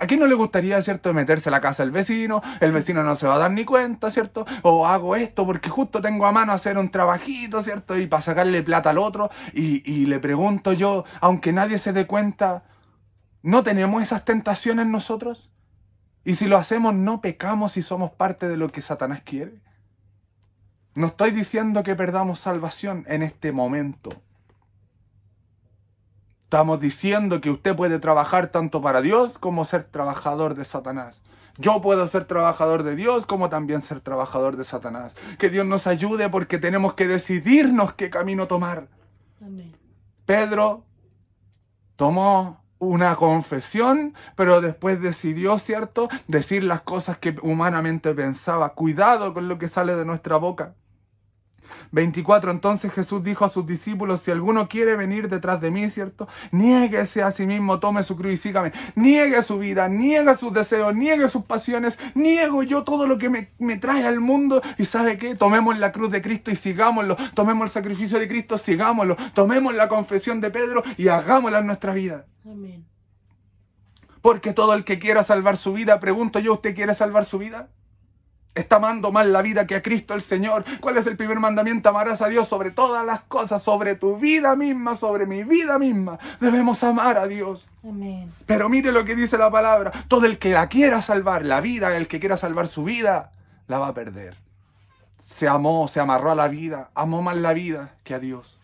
¿A quién no le gustaría, cierto, meterse a la casa del vecino? El vecino no se va a dar ni cuenta, ¿cierto? O hago esto porque justo tengo a mano hacer un trabajito, ¿cierto? Y para sacarle plata al otro. Y le pregunto yo, aunque nadie se dé cuenta, ¿no tenemos esas tentaciones nosotros? Y si lo hacemos, ¿no pecamos y somos parte de lo que Satanás quiere? No estoy diciendo que perdamos salvación en este momento. Estamos diciendo que usted puede trabajar tanto para Dios como ser trabajador de Satanás. Yo puedo ser trabajador de Dios como también ser trabajador de Satanás. Que Dios nos ayude porque tenemos que decidirnos qué camino tomar. Amén. Pedro tomó una confesión, pero después decidió, ¿cierto?, decir las cosas que humanamente pensaba. Cuidado con lo que sale de nuestra boca. 24. Entonces Jesús dijo a sus discípulos, si alguno quiere venir detrás de mí, ¿cierto?, niéguese a sí mismo, tome su cruz y sígame. Niegue su vida, niegue sus deseos, niegue sus pasiones, niego yo todo lo que me trae al mundo. ¿Y sabe qué? Tomemos la cruz de Cristo y sigámoslo. Tomemos el sacrificio de Cristo, sigámoslo. Tomemos la confesión de Pedro y hagámosla en nuestra vida. Amén. Porque todo el que quiera salvar su vida, pregunto yo, ¿usted quiere salvar su vida? ¿Está amando más la vida que a Cristo el Señor? ¿Cuál es el primer mandamiento? Amarás a Dios sobre todas las cosas, sobre tu vida misma, sobre mi vida misma. Debemos amar a Dios. Amén. Pero mire lo que dice la palabra. Todo el que la quiera salvar, la vida, el que quiera salvar su vida, la va a perder. Se amarró a la vida, amó más la vida que a Dios.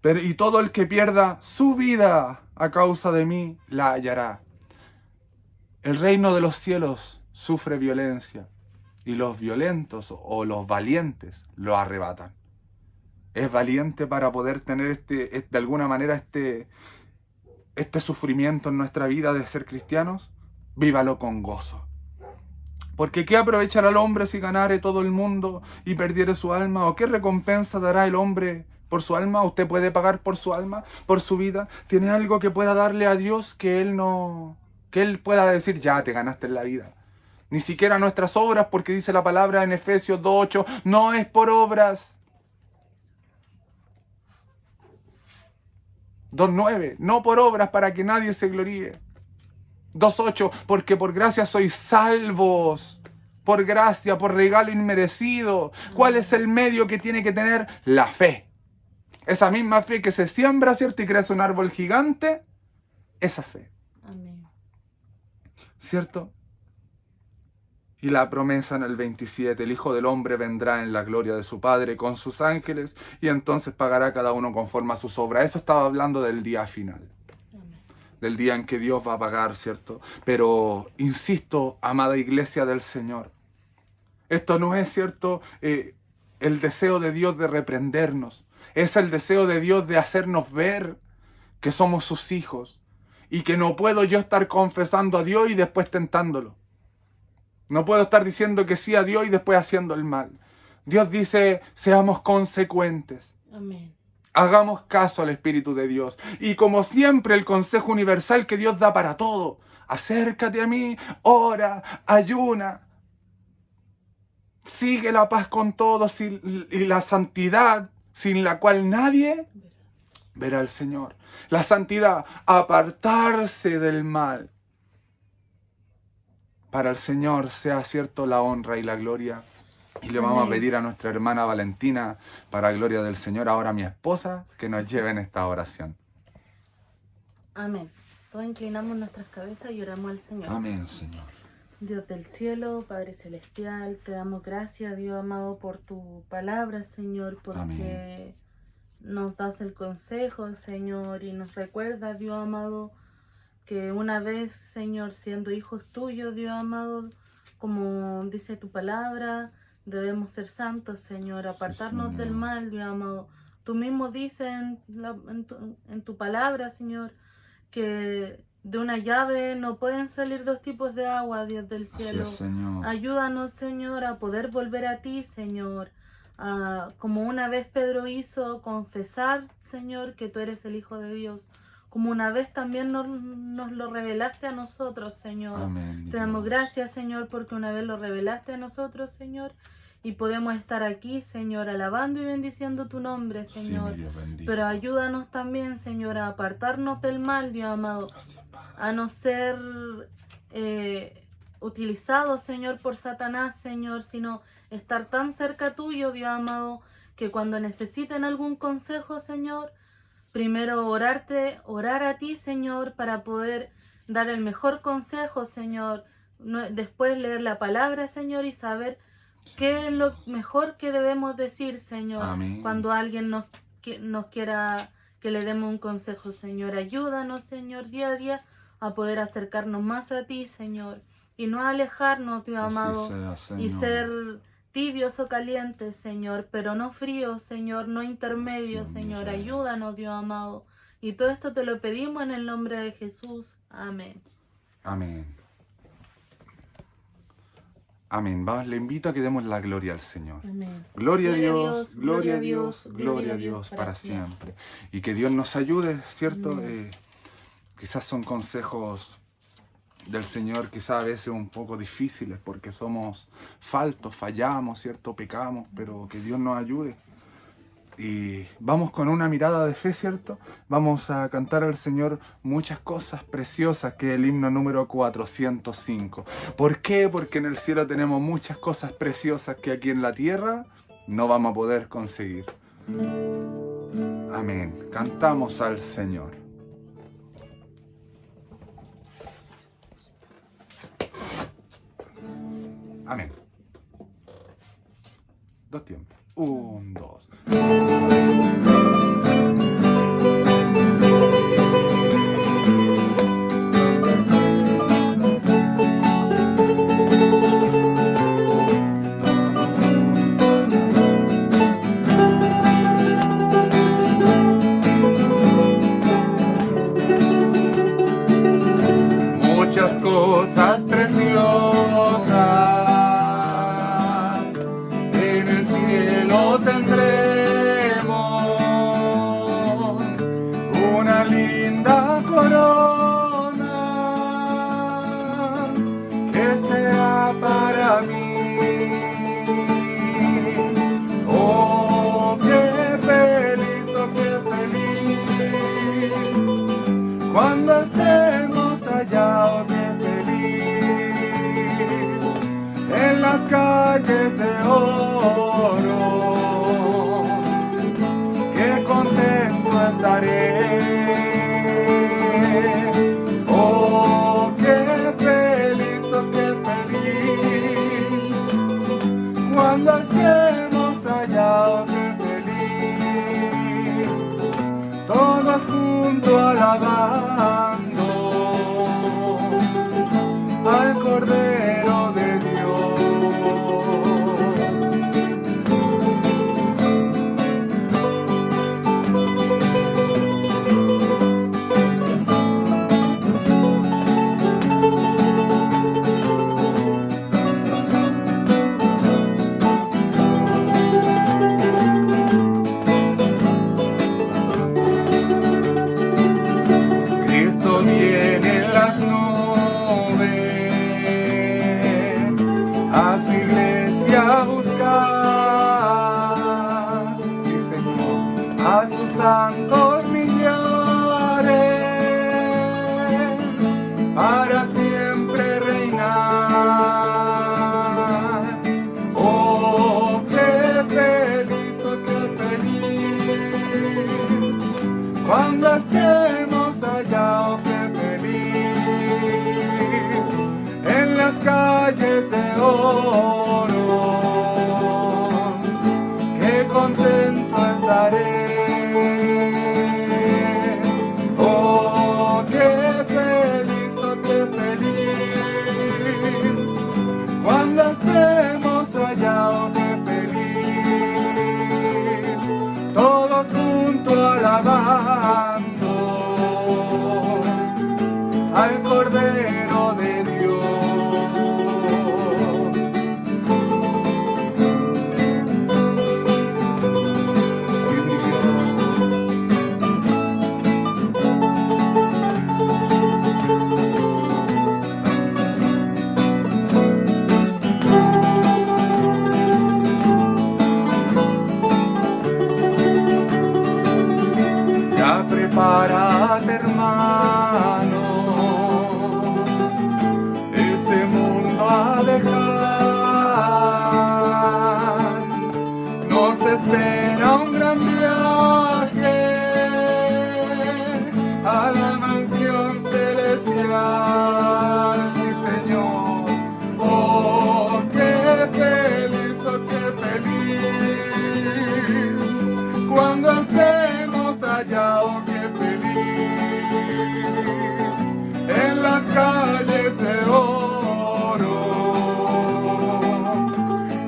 Y todo el que pierda su vida a causa de mí, la hallará. El reino de los cielos sufre violencia y los violentos o los valientes lo arrebatan. Es valiente para poder tener de alguna manera este sufrimiento en nuestra vida de ser cristianos. Vívalo con gozo. Porque ¿qué aprovechará el hombre si ganare todo el mundo y perdiere su alma? ¿O qué recompensa dará el hombre por su alma? ¿Usted puede pagar por su alma, por su vida? ¿Tiene algo que pueda darle a Dios que Él pueda decir, ya te ganaste en la vida? Ni siquiera nuestras obras, porque dice la palabra en Efesios 2:8, no es por obras. 2:9, no por obras para que nadie se gloríe. 2:8, porque por gracia sois salvos. Por gracia, por regalo inmerecido. ¿Cuál es el medio que tiene que tener? La fe. Esa misma fe que se siembra, ¿cierto? Y crece un árbol gigante. Esa fe. Amén. ¿Cierto? Y la promesa en el 27, el Hijo del Hombre vendrá en la gloria de su Padre con sus ángeles y entonces pagará cada uno conforme a sus obras. Eso estaba hablando del día final. Amén. Del día en que Dios va a pagar, ¿cierto? Pero, insisto, amada iglesia del Señor, esto no es, ¿cierto?, el deseo de Dios de reprendernos. Es el deseo de Dios de hacernos ver que somos sus hijos y que no puedo yo estar confesando a Dios y después tentándolo. No puedo estar diciendo que sí a Dios y después haciendo el mal. Dios dice, seamos consecuentes. Amén. Hagamos caso al Espíritu de Dios. Y como siempre, el consejo universal que Dios da para todo. Acércate a mí, ora, ayuna. Sigue la paz con todos y la santidad, sin la cual nadie verá al Señor. La santidad, apartarse del mal. Para el Señor sea cierto la honra y la gloria. Y le vamos a pedir a nuestra hermana Valentina, para gloria del Señor, ahora mi esposa, que nos lleve en esta oración. Amén. Todos inclinamos nuestras cabezas y oramos al Señor. Amén, Señor. Dios del cielo, Padre celestial, te damos gracias, Dios amado, por tu palabra, Señor, porque Amén. nos das el consejo, Señor, y nos recuerda, Dios amado, que una vez, Señor, siendo hijos tuyos, Dios amado, como dice tu palabra, debemos ser santos, Señor, apartarnos Señor. del mal, Dios amado. Tú mismo dices en tu palabra, Señor, que de una llave no pueden salir dos tipos de agua, Dios del cielo. Así es, Señor. Ayúdanos, Señor, a poder volver a ti, Señor. Como una vez Pedro hizo, confesar, Señor, que tú eres el Hijo de Dios. Como una vez también nos lo revelaste a nosotros, Señor. Amén. Te damos gracias, Señor, porque una vez lo revelaste a nosotros, Señor. Y podemos estar aquí, Señor, alabando y bendiciendo tu nombre, Señor. Sí, mi Dios bendito. Pero ayúdanos también, Señor, a apartarnos del mal, Dios amado. Así es, Padre. A no ser utilizados, Señor, por Satanás, Señor, sino estar tan cerca tuyo, Dios amado, que cuando necesiten algún consejo, Señor, primero orar a ti, Señor, para poder dar el mejor consejo, Señor. Después leer la palabra, Señor, y saber qué es lo mejor que debemos decir, Señor. Amén. Cuando alguien nos quiera que le demos un consejo, Señor. Ayúdanos, Señor, día a día a poder acercarnos más a ti, Señor. Y no alejarnos, Dios Así amado, sea, Señor. y ser tibios o calientes, Señor, pero no fríos, Señor, no intermedios, Sí, Señor. Rey. Ayúdanos, Dios amado. Y todo esto te lo pedimos en el nombre de Jesús. Amén. Amén. Amén. Vamos, le invito a que demos la gloria al Señor. Amén. Gloria a Dios, gloria a Dios, gloria a Dios para siempre. Y que Dios nos ayude, ¿cierto? Quizás son consejos del Señor, quizás a veces un poco difíciles porque somos faltos, fallamos, ¿cierto? Pecamos, pero que Dios nos ayude. Y vamos con una mirada de fe, ¿cierto? Vamos a cantar al Señor muchas cosas preciosas, que es el himno número 405. ¿Por qué? Porque en el cielo tenemos muchas cosas preciosas que aquí en la tierra no vamos a poder conseguir. Amén. Cantamos al Señor. Amén. Dos tiempos. 1, 2. una linda corona que sea para mí. Oh, qué feliz, cuando estemos allá, oh, qué feliz, en las calles de oro, qué contento estaré. Oh, qué feliz, cuando estemos allá, oh, qué feliz, todos juntos alabando al Cordero de Dios. Cristo viene en las nubes a su iglesia a buscar, sí Señor, a sus santos millares, para siempre reinar. Oh, qué feliz, cuando estemos allá, oh, qué feliz, en las calles de oro, qué contento estaré. Oh, qué feliz, cuando estemos allá, oh, qué feliz, todos juntos alabando al Cordero de Dios. Sí, mi Dios. Ya prepárate, hermano, este mundo a dejar. Nos espera un gran viaje a la mansión celestial, sí Señor. Oh, qué feliz, cuando estemos allá, oh, qué feliz, en las calles de oro,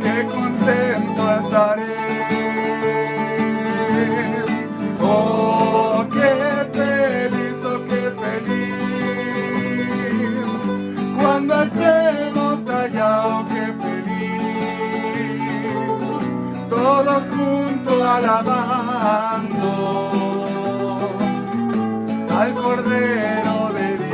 qué contento estaré. Oh, qué feliz, cuando estemos allá, oh, qué feliz, todos juntos alabando al Cordero de Dios.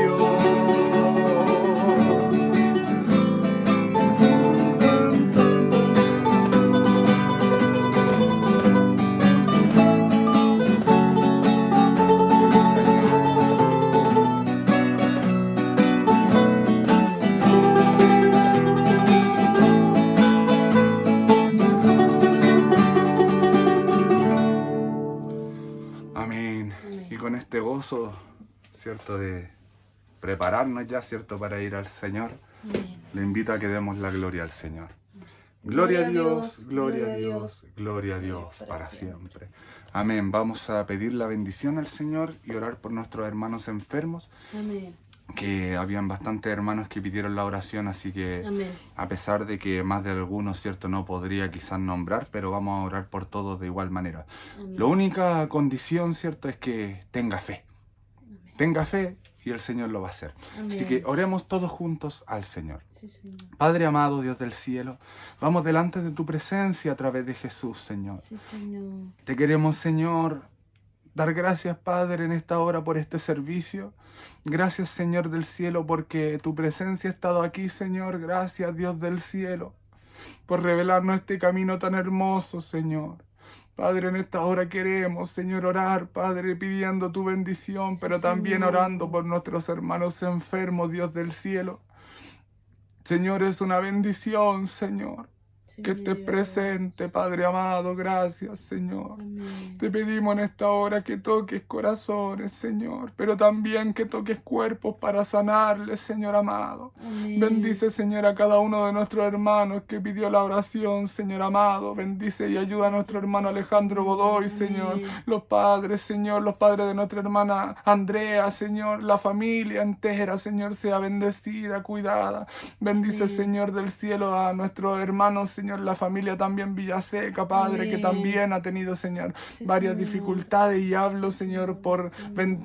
Amén. Y con este gozo, ¿cierto?, de prepararnos ya, ¿cierto?, para ir al Señor, le invito a que demos la gloria al Señor. Gloria a Dios, gloria a Dios, gloria a Dios para siempre. Amén. Vamos a pedir la bendición al Señor y orar por nuestros hermanos enfermos. Amén. Que habían bastantes hermanos que pidieron la oración, así que Amén. a pesar de que más de algunos, ¿cierto?, no podría quizás nombrar, pero vamos a orar por todos de igual manera. Amén. La única condición, ¿cierto?, es que tenga fe. Amén. Tenga fe y el Señor lo va a hacer. Amén. Así que oremos todos juntos al Señor. Sí, Señor. Padre amado, Dios del cielo, vamos delante de tu presencia a través de Jesús, Señor. Sí, Señor. Te queremos, Señor, dar gracias, Padre, en esta hora por este servicio. Gracias, Señor del cielo, porque tu presencia ha estado aquí, Señor. Gracias, Dios del cielo, por revelarnos este camino tan hermoso, Señor. Padre, en esta hora queremos, Señor, orar, Padre, pidiendo tu bendición, pero también Señor. orando por nuestros hermanos enfermos, Dios del cielo. Señor, es una bendición, Señor, que estés presente, Padre amado. Gracias, Señor. Amén. Te pedimos en esta hora que toques corazones, Señor, pero también que toques cuerpos para sanarles, Señor amado. Amén. Bendice, Señor, a cada uno de nuestros hermanos que pidió la oración, Señor amado. Bendice y ayuda a nuestro hermano Alejandro Godoy, Señor. Los padres, Señor, los padres de nuestra hermana Andrea, Señor. La familia entera, Señor, sea bendecida, cuidada. Bendice, Amén. Señor del cielo, a nuestros hermanos, Señor, la familia también Villaseca, Padre, que Amén. también ha tenido, Señor, Sí, varias Señor. dificultades, y hablo, Señor, por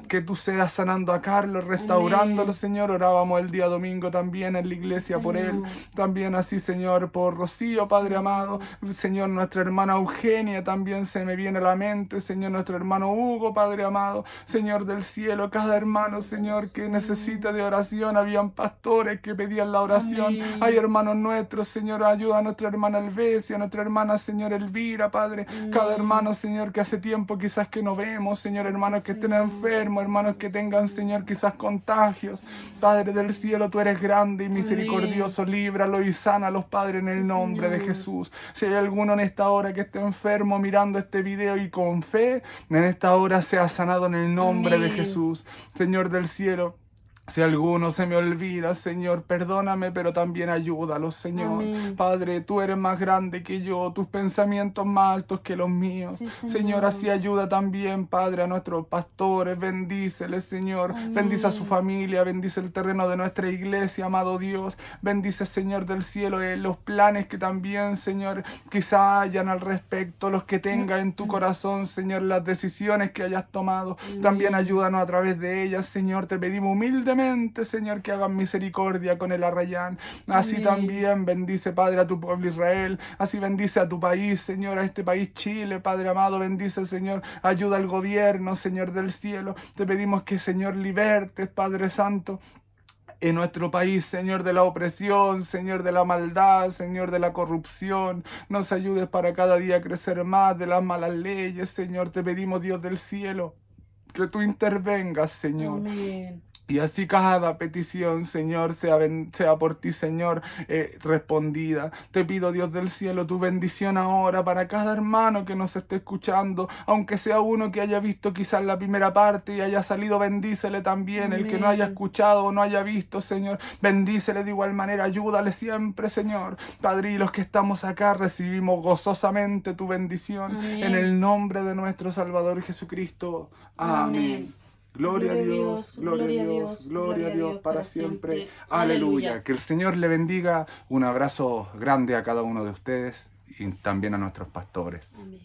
que tú seas sanando a Carlos, restaurándolo, Amén. Señor. Orábamos el día domingo también en la iglesia Sí, por él, Señor. también así, Señor, por Rocío, Padre amado, Señor, nuestra hermana Eugenia también se me viene a la mente, Señor, nuestro hermano Hugo, Padre amado, Señor del cielo, cada hermano, Señor, que necesita de oración. Habían pastores que pedían la oración. Amén. Hay hermanos nuestros, Señor, ayuda a nuestra hermana Alvesia, a nuestra hermana, Señor, Elvira, Padre. Cada hermano, Señor, que hace tiempo quizás que no vemos, Señor, hermanos que estén enfermos, hermanos que tengan, Señor, quizás contagios. Padre del cielo, tú eres grande y misericordioso, líbralos y sánalos, Padre, en el nombre de Señor. Jesús. Si hay alguno en esta hora que esté enfermo mirando este video y con fe, en esta hora sea sanado en el nombre de Amén. Jesús. Señor del cielo, si alguno se me olvida, Señor, perdóname, pero también ayúdalo, Señor. Amén. Padre, tú eres más grande que yo, tus pensamientos más altos que los míos. Sí, Señor. Señor, así ayuda también, Padre, a nuestros pastores. Bendíceles, Señor. Amén. Bendice a su familia, bendice el terreno de nuestra iglesia, amado Dios. Bendice, Señor del cielo, los planes que también, Señor, quizá hayan al respecto, los que tenga en tu corazón, Señor, las decisiones que hayas tomado. También ayúdanos a través de ellas, Señor. Te pedimos humildemente, Señor, que hagan misericordia con el Arrayán. Así Amén. también bendice, Padre, a tu pueblo Israel. Así bendice a tu país, Señor, a este país Chile, Padre amado. Bendice, Señor, ayuda al gobierno, Señor del cielo. Te pedimos que, Señor, libertes, Padre Santo, en nuestro país, Señor, de la opresión, Señor, de la maldad, Señor, de la corrupción. Nos ayudes para cada día crecer más de las malas leyes, Señor. Te pedimos, Dios del cielo, que tú intervengas, Señor. Amén. Y así cada petición, Señor, sea por ti, Señor, respondida. Te pido, Dios del cielo, tu bendición ahora para cada hermano que nos esté escuchando, aunque sea uno que haya visto quizás la primera parte y haya salido, bendícele también. El que no haya escuchado o no haya visto, Señor, bendícele de igual manera, ayúdale siempre, Señor. Padre, y los que estamos acá recibimos gozosamente tu bendición. Amén. En el nombre de nuestro Salvador Jesucristo. Amén. Gloria a Dios, gloria a Dios, gloria a Dios para siempre. Aleluya. Que el Señor le bendiga. Un abrazo grande a cada uno de ustedes y también a nuestros pastores. Amén.